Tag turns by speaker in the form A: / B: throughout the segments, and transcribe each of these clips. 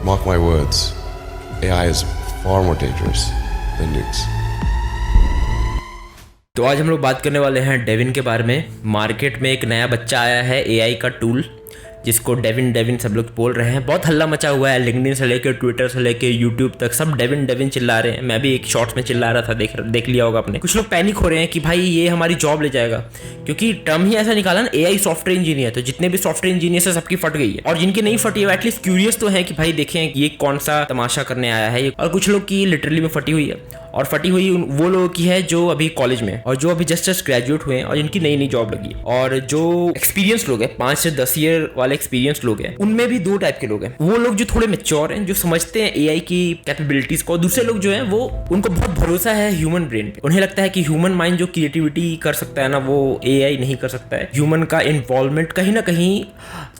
A: Mark my words, AI is far more dangerous than nukes.
B: तो आज हम लोग बात करने वाले हैं डेविन के बारे में। मार्केट में एक नया बच्चा आया है एआई का टूल, जिसको डेविन सब लोग बोल रहे हैं। बहुत हल्ला मचा हुआ है, लिंक्डइन से लेकर ट्विटर से लेकर यूट्यूब तक सब डेविन चिल्ला रहे हैं। मैं भी एक शॉर्ट्स में चिल्ला रहा था, देख लिया होगा आपने। कुछ लोग पैनिक हो रहे हैं कि भाई ये हमारी जॉब ले जाएगा, क्योंकि टर्म ही ऐसा निकाला ना, एआई सॉफ्टवेयर इंजीनियर। तो जितने भी सॉफ्टवेयर इंजीनियर है सबकी फट गई है, और जिनकी नहीं फटी है एटलीस्ट क्यूरियस तो है कि भाई देखें ये कौन सा तमाशा करने आया है। और कुछ लोग की लिटरली में फटी हुई है, और फटी हुई वो लोगों की है जो अभी कॉलेज में और जो अभी जस्ट ग्रेजुएट हुए हैं और जिनकी नई जॉब लगी। और जो एक्सपीरियंस लोग हैं, 5 से 10 ईयर वाले एक्सपीरियंस लोग हैं, उनमें भी दो टाइप के लोग हैं। वो लोग जो थोड़े मैच्योर हैं, जो समझते हैं एआई की कैपेबिलिटीज को। दूसरे लोग जो हैं वो उनको बहुत भरोसा है ह्यूमन ब्रेन पे। उन्हें लगता है कि ह्यूमन माइंड जो क्रिएटिविटी कर सकता है ना, वो एआई नहीं कर सकता है। ह्यूमन का इन्वॉल्वमेंट कहीं ना कहीं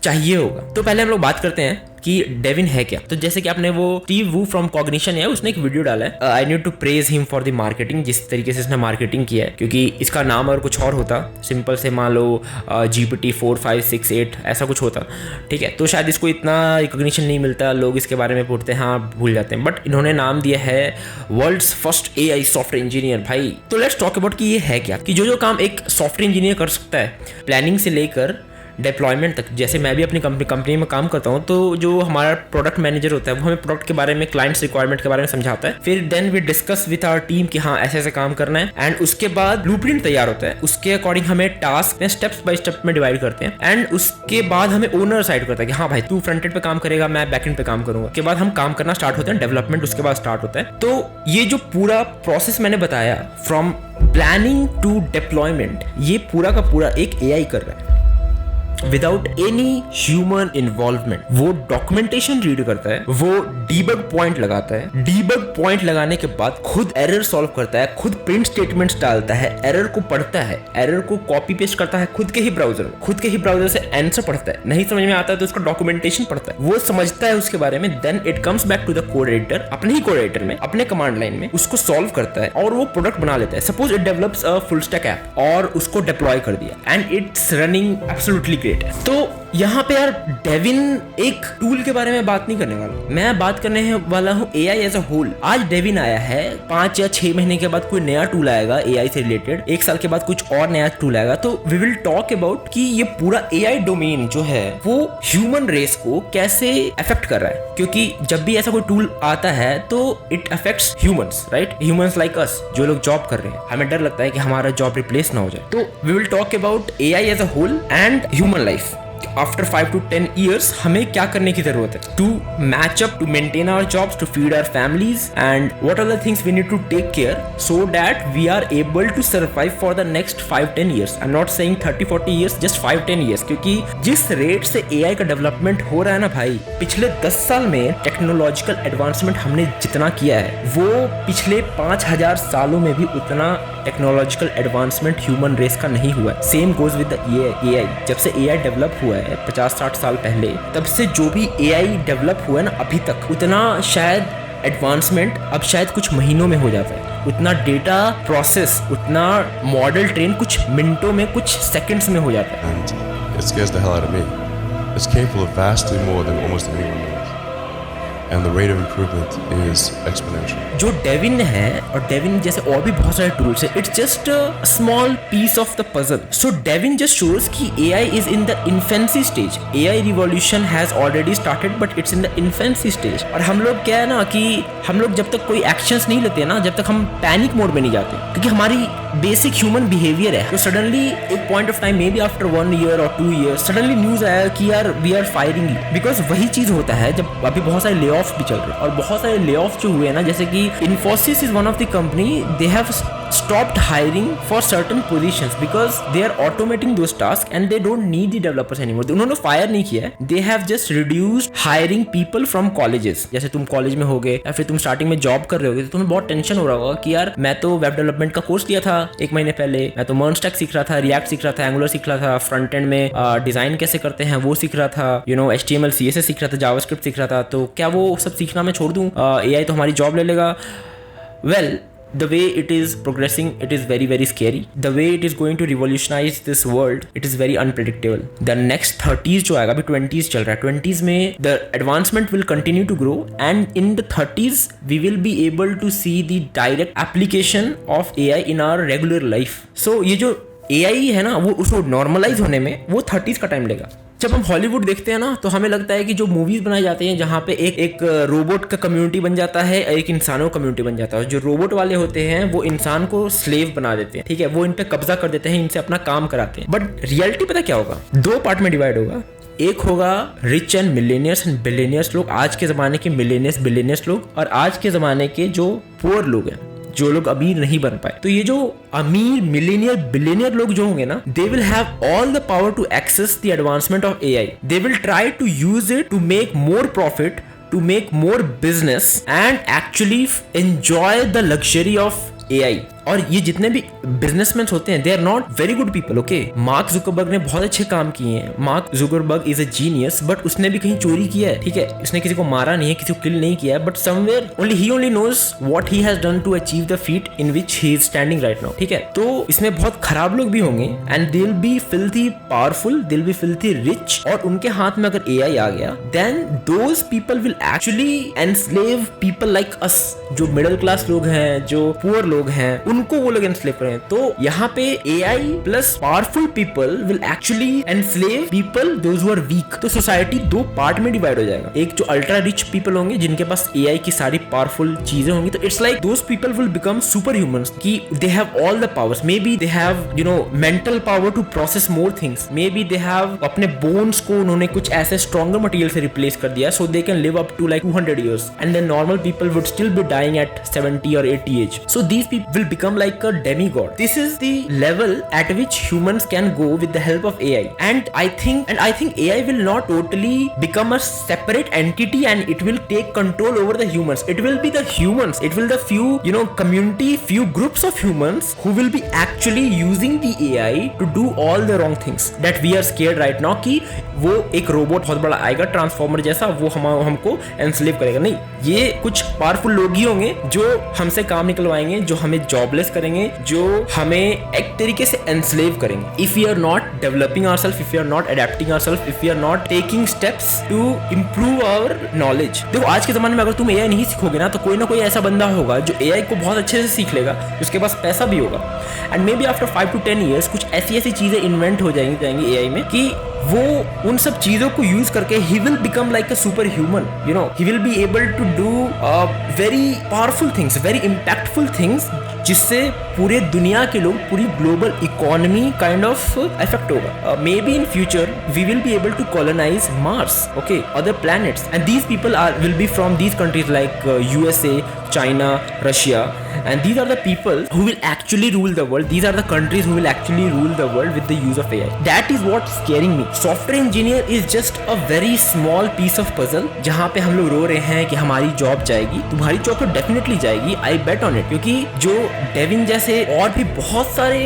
B: चाहिए होगा। तो पहले हम लोग बात करते हैं कि डेविन है क्या। तो जैसे कि आपने वो स्टीव वू फ्रॉम कॉग्निशन है, उसने एक वीडियो डाला है, I need to praise him for the marketing. जिस तरीके से इसने मार्केटिंग किया है, क्योंकि इसका नाम अगर कुछ और होता, सिंपल से मान लो GPT 4, 5, 6, 8 ऐसा कुछ होता, ठीक है, तो शायद इसको इतना रिकॉग्निशन नहीं मिलता। लोग इसके बारे में पूछते हैं, हाँ भूल जाते हैं। बट इन्होंने नाम दिया है world's first AI software engineer. भाई तो लेट्स टॉक अबाउट कि ये है क्या, कि जो काम एक सॉफ्टवेयर इंजीनियर कर सकता है, प्लानिंग से लेकर डिप्लॉयमेंट तक। जैसे मैं भी अपनी कंपनी में काम करता हूँ, तो जो हमारा प्रोडक्ट मैनेजर होता है वो हमें प्रोडक्ट के बारे में, क्लाइंट्स रिक्वायरमेंट के बारे में समझाता है। फिर then we discuss with our team कि हाँ ऐसे करना है, एंड उसके बाद ब्लूप्रिंट तैयार होता है। उसके अकॉर्डिंग हमें टास्क स्टेप्स बाय स्टेप में डिवाइड करते हैं, एंड उसके बाद हमें ओनर साइड करता है कि हाँ भाई तू फ्रंट एंड पे काम करेगा, मैं बैक एंड पे काम करूंगा। उसके बाद हम काम करना स्टार्ट होते हैं, डेवलपमेंट उसके बाद स्टार्ट होता है। तो ये जो पूरा प्रोसेस मैंने बताया, फ्रॉम प्लानिंग टू डिप्लॉयमेंट, ये पूरा का पूरा एक एआई कर रहा है विदाउट एनी ह्यूमन इन्वॉल्वमेंट। वो डॉक्यूमेंटेशन रीड करता है, वो डीबग पॉइंट लगाता है, डीबग पॉइंट लगाने के बाद खुद एरर सॉल्व करता है, खुद प्रिंट स्टेटमेंट्स डालता है, एरर को पढ़ता है, एरर को कॉपी पेस्ट करता है खुद के ही ब्राउजर से आंसर पढ़ता है। नहीं समझ में आता है तो उसका डॉक्यूमेंटेशन पढ़ता है, वो समझता है उसके बारे में। Then it comes back to the code editor, अपने ही कोड एडिटर में, अपने कमांड लाइन में उसको सॉल्व करता है और वो प्रोडक्ट बना लेता है। Suppose it develops a full stack app और उसको डिप्लॉय कर दिया, and it's running absolutely great. तो यहाँ पे यार डेविन एक टूल के बारे में बात नहीं करने वाला, मैं बात करने वाला हूँ एआई एज अ होल। आज डेविन आया है, 5 या 6 महीने के बाद कोई नया टूल आएगा एआई से रिलेटेड, 1 साल के बाद कुछ और नया टूल आएगा। तो वी विल टॉक अबाउट कि ये पूरा एआई डोमेन जो है वो ह्यूमन रेस को कैसे अफेक्ट कर रहा है। क्योंकि जब भी ऐसा कोई टूल आता है तो it affects humans, right, humans like us जो लोग जॉब कर रहे हैं। हमें डर लगता है कि हमारा जॉब रिप्लेस ना हो जाए। तो we will talk about AI as a whole and human life. After 5 to 10 years हमें क्या करने की जरूरत है to match up, to maintain our jobs, to feed our families, and what are the things we need to take care so that we are able to survive for the next 5-10 years। I am not saying 30-40 years, just 5-10 years। क्योंकि जिस rate से AI का development हो रहा है ना भाई, पिछले 10 साल में टेक्नोलॉजिकल एडवांसमेंट हमने जितना किया है, वो पिछले 5000 सालों में भी उतना टेक्नोलॉजिकल एडवांसमेंट ह्यूमन रेस का नहीं हुआ है। Same goes with the AI. जब से एआई डेवलप हुआ है 50-60 साल पहले, तब से जो भी एआई डेवलप हुआ है ना अभी तक, उतना शायद एडवांसमेंट अब शायद कुछ महीनों में हो जाता है। उतना डेटा प्रोसेस, उतना मॉडल ट्रेन कुछ मिनटों में, कुछ सेकंड्स में हो जाता है।
A: And it scares the hell out of me. It's capable of vastly more than almost anyone knows. And the rate of improvement is exponential.
B: जो डेविन है, और डेविन जैसे और भी बहुत सारे टूल्स है, it's just a small piece of the puzzle. So Devin just shows कि AI is in the infancy stage. AI revolution has already started but it's in the infancy stage. और हम लोग क्या है ना कि हम लोग जब तक कोई एक्शंस नहीं लेते ना, जब तक हम पैनिक मोड में नहीं जाते, क्योंकि हमारी बेसिक ह्यूमन बिहेवियर है। तो सडनली एक point of time, maybe after 1 year or 2 years, suddenly news आया कि यार we are firing you. Because वही चीज होता है जब अभी बहुत सारे ले ऑफ भी चल रहे हैं, और बहुत सारे ले ऑफ जो हुए हैं ना, जैसे कि Infosys is one of the company, they have stopped hiring for certain positions because they are automating those tasks and they don't need the developers anymore. उन्होंने फायर नहीं किया है, they have just reduced hiring people from colleges. जैसे तुम college में होगे या फिर तुम स्टार्टिंग में जॉब कर रहे होगे, तो तुम्हें बहुत टेंशन हो रहा होगा कि यार मैं तो वेब डेवलपमेंट का कोर्स लिया था 1 महीने पहले, मैं तो MERN स्टैक सीख रहा था, रिएक्ट सीख रहा था, एंगुलर सीख रहा था, फ्रंट एंड में डिजाइन कैसे करते हैं वो सीख रहा था, HTML CSS सीख रहा था, जावास्क्रिप्ट सीख रहा था, तो क्या वो सब सीखना मैं छोड़ दूं? AI तो हमारी जॉब ले लेगा? Well, the way it is progressing, it is very very scary. The way it is going to revolutionize this world, it is very unpredictable. The next 30s जो आएगा, अभी 20s चल रहा है, 20s में the advancement will continue to grow and in the 30s we will be able to see the direct application of AI in our regular life. So ये जो AI है ना, वो उसको नॉर्मलाइज होने में वो 30s का टाइम लेगा. जब हम हॉलीवुड देखते हैं ना, तो हमें लगता है कि जो मूवीज बनाई जाती हैं जहाँ पे एक रोबोट का कम्युनिटी बन जाता है, एक इंसानों का कम्युनिटी बन जाता है. जो रोबोट वाले होते हैं वो इंसान को स्लेव बना देते हैं, ठीक है, वो इन पे कब्जा कर देते हैं, इनसे अपना काम कराते हैं. बट रियलिटी पता क्या होगा, 2 पार्ट में डिवाइड होगा. एक होगा rich and millionaires and billionaires लोग, आज के ज़माने के मिलेनियर्स बिलियनियर्स लोग, और आज के ज़माने के जो पुअर लोग हैं, जो लोग अमीर नहीं बन पाए. तो ये जो अमीर मिलेनियर बिलियनियर लोग जो होंगे ना, they will have all the power to access the advancement of AI. They will try to use it to make more profit, to make more business and actually enjoy the luxury of AI. और ये जितने भी businessman होते हैं, they are not very good people. Okay, Mark Zuckerberg ने बहुत अच्छे काम किए हैं. Mark Zuckerberg is a genius, but उसने भी कहीं चोरी किया है, ठीक है, उसने किसी को मारा नहीं है, किसी को किल नहीं किया है, but somewhere he only knows what he has done to achieve the feat in which he is standing right now, ठीक है. तो इसमें बहुत खराब लोग भी होंगे and they will be filthy powerful, they will be filthy rich, और उनके हाथ में अगर एआई आ गया, then those people will actually enslave people like us. जो मिडिल क्लास लोग हैं, जो पुअर लोग हैं, उनको वो लोग एनस्लेव करें. तो यहाँ पे AI plus powerful people will actually enslave people those who are weak. तो सोसाइटी 2 पार्ट में डिवाइड हो जाएगा. एक जो अल्ट्रा रिच पीपल होंगे, जिनके पास एआई की सारी पावरफुल चीजें होंगी, तो it's like those people will become super humans, कि they have all the powers. Maybe they have mental power to process more things. Maybe they have अपने bones को उन्होंने कुछ ऐसे स्ट्रॉन्गर मटेरियल से रिप्लेस कर दिया, so they can live up to like 200 years, and then normal people would still be dying at 70 or 80 age. So these people will become like a demigod. This is the level at which humans can go with the help of AI. And I think AI will not totally become a separate entity and it will take control over the humans. It will be the humans. It will the few, community, few groups of humans who will be actually using the AI to do all the wrong things that we are scared right now, कि वो एक robot बहुत बड़ा आएगा transformer जैसा, वो हमको enslave करेगा. नहीं, ये कुछ पावरफुल लोग ही होंगे जो हमसे काम निकलवाएंगे, जो हमें जॉबलेस करेंगे, जो हमें एक तरीके से एनस्लेव करेंगे. If we are not developing ourself, if we are not adapting ourself, if we are not taking steps to improve our knowledge. देखो, आज के जमाने में अगर तुम एआई नहीं सीखोगे ना, तो कोई ना कोई ऐसा बंदा होगा जो एआई को बहुत अच्छे से सीख लेगा, उसके पास पैसा भी होगा, and may be after 5 to 10 years कुछ ऐसी चीजें इन्वेंट हो जाएंगी एआई में, कि वो उन सब चीजों को यूज करके ही will become like a super human. He will be able to do very powerful things, very impactful things, जिससे पूरे दुनिया के लोग, पूरी global economy kind of effect होगा. Maybe in future we will be able to colonise Mars, okay, other planets, and these people will be from these countries like USA, China, Russia, and these are the people who will actually rule the world. These are the countries who will actually rule the world with the use of AI. That is what's scaring me. Software engineer is just a very small piece of puzzle, जहाँ पे हम लोग रो रहे हैं कि हमारी job जाएगी. तुम्हारी जॉब तो डेफिनेटली जाएगी, I bet on it, क्योंकि जो डेविन जैसे और भी बहुत सारे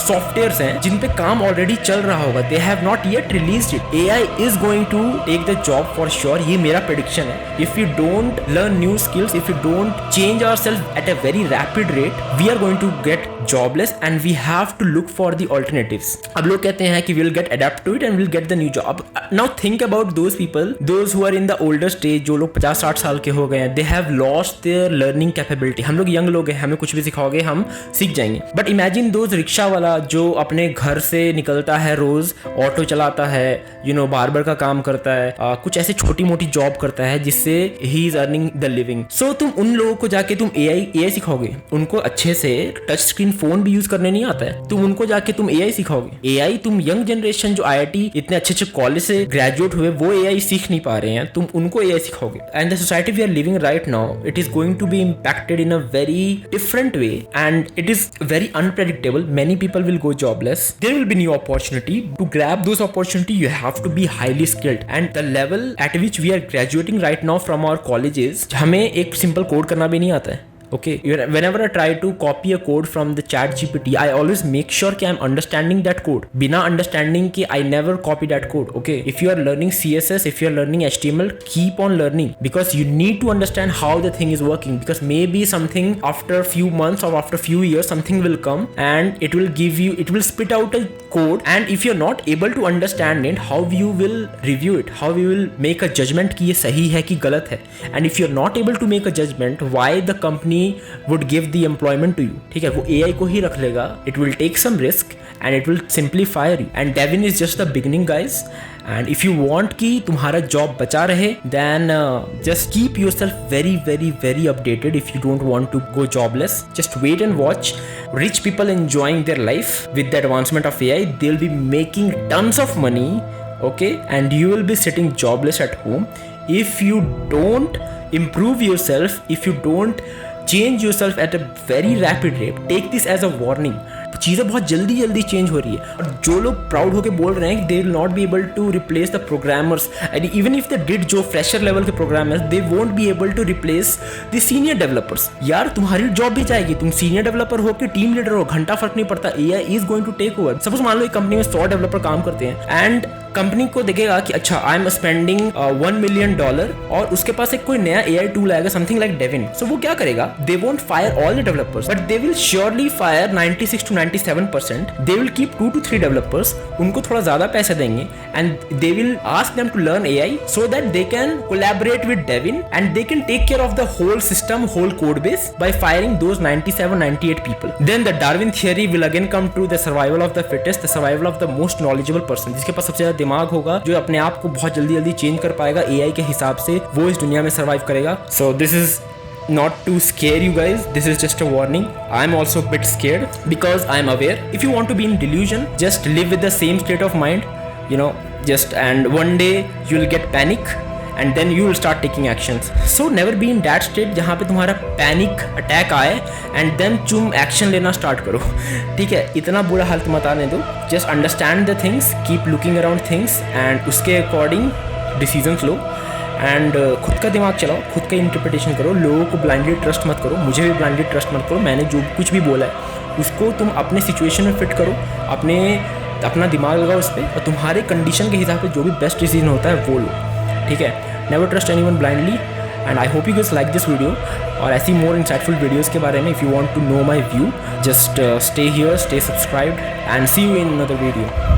B: सॉफ्टवेयर्स हैं जिन पे काम ऑलरेडी चल रहा होगा, they have not yet released it. AI is going to take the job for sure. ये मेरा prediction है. If we don't learn new skills, if we don't change ourselves at a very rapid rate, we are going to get jobless and we have to look for the alternatives. अब लोग कहते हैं कि we'll get adapt to it and we'll get the new job. Now think about those people, those who are in the older stage, जो लोग 50-60 साल के हो गए हैं, they have lost their learning capability. हम लोग यंग लोग हैं, हमें कुछ भी सिखाओगे हम सीख जाएंगे. But imagine those रिक्शा वाला जो अपने घर से निकलता है रोज, ऑटो चलाता है, बार्बर का काम करता है, कुछ ऐसे छोटी मोटी जॉब करता है जिससे he is earning the living. So तुम उन लोगों को जाके तुम AI सिखाओगे, उनको अच्छे से टच स्क्रीन फोन भी यूज करने नहीं आता है, तुम उनको जाके तुम AI सिखाओगे. AI तुम यंग जनरेशन जो IIT इतने अच्छे कॉलेज से ग्रेजुएट हुए वो AI सीख नहीं पा रहे हैं, तुम उनको AI सिखाओगे. And the society we are living right now, it is going to be impacted in a very different way and it is very unpredictable. Many people will go jobless. There will be new opportunity. To grab those opportunity you have to be highly skilled, and the level at which we are graduating right now from our colleges, हमें एक simple code करना भी नहीं आता है. Okay, whenever I try to copy a code from the chat GPT, I always make sure कि I'm understanding that code. बिना understanding कि I never copy that code. Okay, if you are learning CSS, if you are learning HTML, keep on learning, because you need to understand how the thing is working, because maybe something after a few months or after a few years something will come and it will spit out a code, and if you're not able to understand it, how you will review it, how you will make a judgment कि ये सही है कि गलत है. And if you're not able to make a judgment, why the company would give the employment to you? ठीक है, वो AI को ही रख लेगा. It will take some risk and it will simply fire you. And Devin is just the beginning, guys. And if you want कि तुम्हारा job बचा रहे, then just keep yourself very very very updated. If you don't want to go jobless, just wait and watch rich people enjoying their life with the advancement of AI. They'll be making tons of money, okay, and you will be sitting jobless at home. If you don't improve yourself, if you don't change yourself at a very rapid rate, take this as a warning. चीज़ें बहुत जल्दी जल्दी change हो रही है, और जो लोग प्राउड होकर बोल रहे हैं they will not be able to replace the programmers, and even if they did, जो फ्रेशर लेवल के programmers, they won't be able to replace the senior developers. यार तुम्हारी जॉब भी जाएगी, तुम सीनियर डेवलपर हो कि टीम लीडर हो, घंटा फर्क नहीं पड़ता. AI is going to take over. Suppose मान लो एक कंपनी में 100 डेवलपर काम करते हैं, एंड कंपनी को देखेगा कि अच्छा आई एम स्पेंडिंग $1 million, और उसके पास एक कोई नया AI टूल आएगा, समथिंग लाइक Devin. सो वो क्या करेगा? They won't fire all the developers, but they will surely fire 96 to 97%. They will keep 2 to 3 developers, उनको थोड़ा ज्यादा पैसे देंगे, and they will ask them to learn AI so that they can collaborate with Devin and they can take care of the whole system, whole code base by firing those 97-98 people. Then the Darwin theory will again come to the survival of the fittest, the survival of the most knowledgeable person, जिसके पास सबसे ज्यादा दिमाग होगा, जो अपने आप को बहुत जल्दी जल्दी चेंज कर पाएगा AI के हिसाब से, वो इस दुनिया में सर्वाइव करेगा. So this is not to scare you guys, this is just a warning. I'm also a bit scared because I'm aware. If you want to be in delusion, just live with the same state of mind, you know, and one day you'll get panic and then you will start taking actions. So never be in that state जहाँ पे तुम्हारा panic attack आए and then तुम action लेना start करो. ठीक है, इतना बुरा हाल तुम मत आने दो. Just understand the things, keep looking around things, and उसके अकॉर्डिंग डिसीजंस लो, एंड खुद का दिमाग चलाओ, खुद का इंटरप्रिटेशन करो. लोगों को ब्लाइंडली ट्रस्ट मत करो, मुझे भी ब्लाइंडली ट्रस्ट मत करो. मैंने जो कुछ भी बोला है उसको तुम अपने सिचुएशन में फिट करो, अपना दिमाग लगाओ उस पर, और तुम्हारे कंडीशन के हिसाब से जो भी बेस्ट डिसीजन होता है वो लो. ठीक है, never trust anyone blindly. And I hope you guys like this video, और ऐसी मोर इंसाइटफुल वीडियोस के बारे में if you want to know my view, just stay here, stay subscribed, and see you in another video.